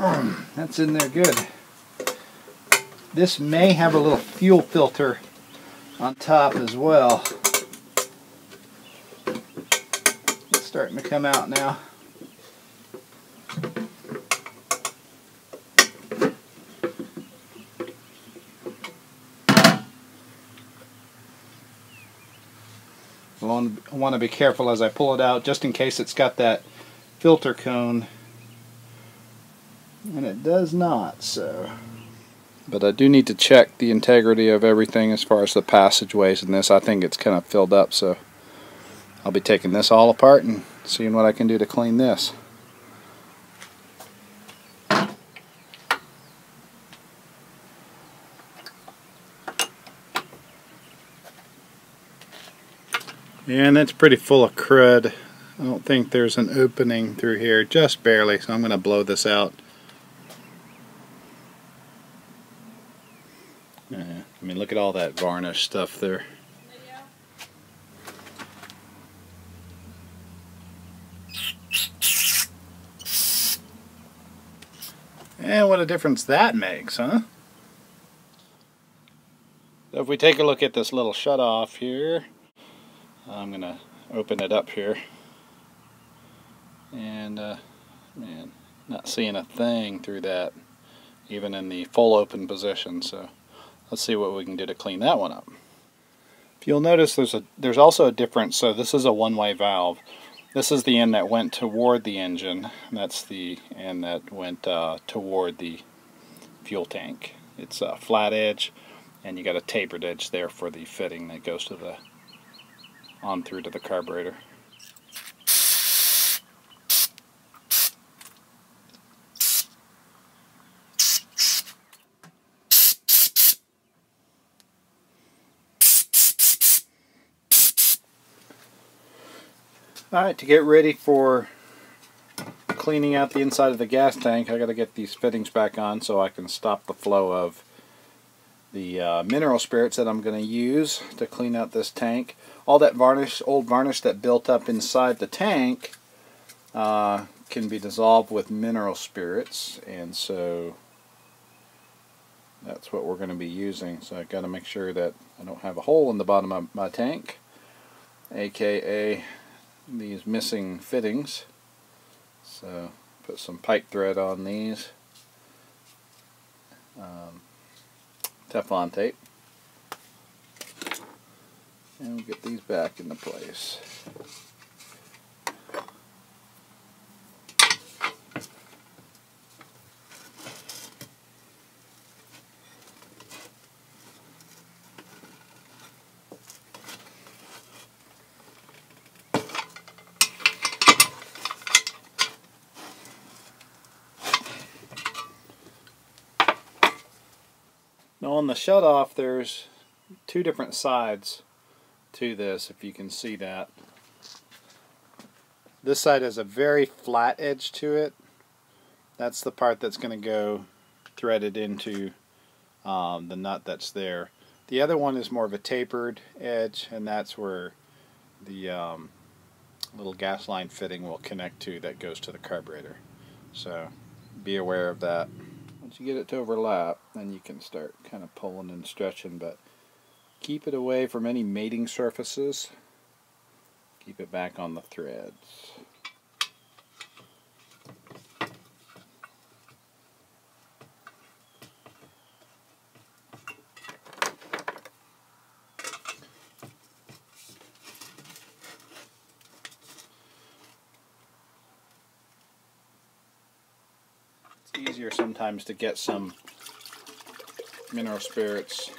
That's in there good. This may have a little fuel filter on top as well. It's starting to come out now. I want to be careful as I pull it out, just in case it's got that filter cone, and it does not. So, but I do need to check the integrity of everything as far as the passageways in this. I think it's kind of filled up, so I'll be taking this all apart and seeing what I can do to clean this. And it's pretty full of crud. I don't think there's an opening through here, just barely, so I'm going to blow this out. I mean, look at all that varnish stuff there. And what a difference that makes, huh? So if we take a look at this little shut-off here, I'm going to open it up here. And, man, not seeing a thing through that, even in the full open position. So let's see what we can do to clean that one up. If you'll notice, there's also a difference. So this is a one-way valve. This is the end that went toward the engine. That's the end that went toward the fuel tank. It's a flat edge, and you got a tapered edge there for the fitting that goes to the on through to the carburetor. Alright, to get ready for cleaning out the inside of the gas tank, I got to get these fittings back on so I can stop the flow of the mineral spirits that I'm going to use to clean out this tank. All that varnish, old varnish that built up inside the tank can be dissolved with mineral spirits, and so that's what we're going to be using. So I've got to make sure that I don't have a hole in the bottom of my tank, aka these missing fittings. So put some pipe thread on these, Teflon tape, and we'll get these back into place. Now on the shutoff, there's two different sides to this, if you can see that. This side has a very flat edge to it. That's the part that's going to go threaded into the nut that's there. The other one is more of a tapered edge, and that's where the little gas line fitting will connect to that goes to the carburetor. So be aware of that. Once you get it to overlap, then you can start kind of pulling and stretching, but keep it away from any mating surfaces. Keep it back on the threads. It's easier sometimes to get some mineral spirits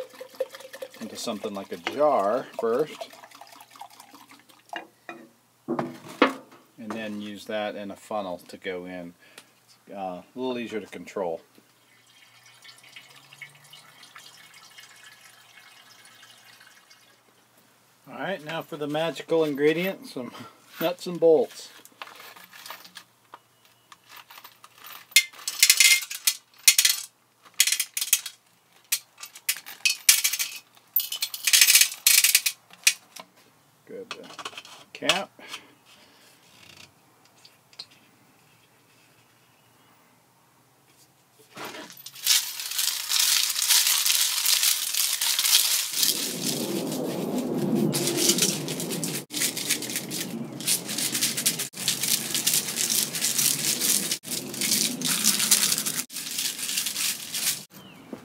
into something like a jar first, and then use that in a funnel to go in. A little easier to control. Alright, now for the magical ingredient, some nuts and bolts. Good cap.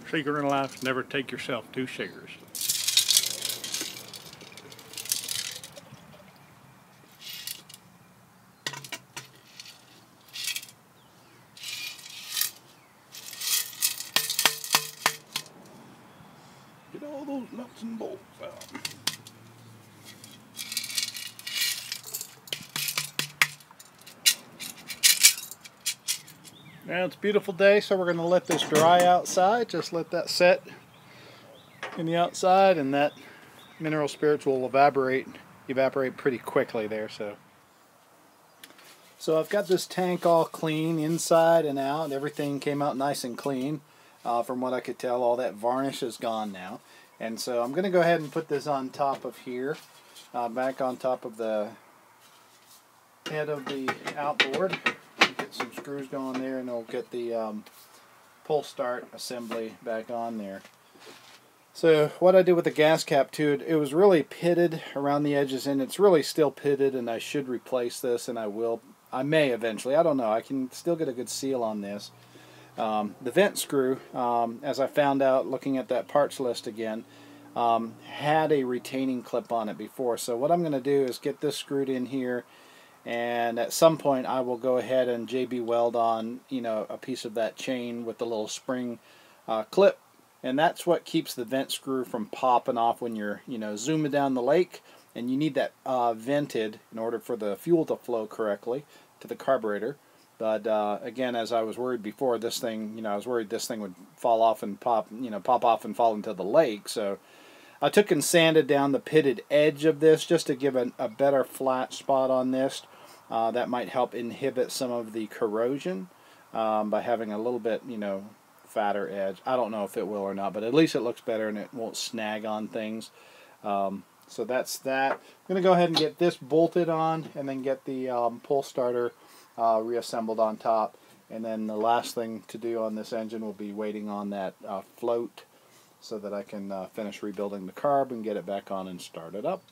secret in life, never take yourself too serious. Get all those nuts and bolts out. Now it's a beautiful day, so we're going to let this dry outside. Just let that set in the outside, and that mineral spirits will evaporate pretty quickly there. So I've got this tank all clean inside and out. Everything came out nice and clean. From what I could tell, all that varnish is gone now. And so I'm going to go ahead and put this on top of here, back on top of the head of the outboard. Get some screws going there, and it'll get the pull start assembly back on there. So what I did with the gas cap too, it was really pitted around the edges, and it's really still pitted, and I should replace this, and I may eventually, I don't know, I can still get a good seal on this. The vent screw, as I found out looking at that parts list again, had a retaining clip on it before. So what I'm going to do is get this screwed in here, and at some point I will go ahead and JB weld on, a piece of that chain with the little spring clip, and that's what keeps the vent screw from popping off when you're, zooming down the lake, and you need that vented in order for the fuel to flow correctly to the carburetor. But again, as I was worried before, this thing, I was worried this thing would fall off and pop off and fall into the lake. So I took and sanded down the pitted edge of this just to give a better flat spot on this. That might help inhibit some of the corrosion by having a little bit, fatter edge. I don't know if it will or not, but at least it looks better and it won't snag on things. So that's that. I'm going to go ahead and get this bolted on, and then get the pull starter reassembled on top. And then the last thing to do on this engine will be waiting on that float, so that I can finish rebuilding the carb and get it back on and start it up.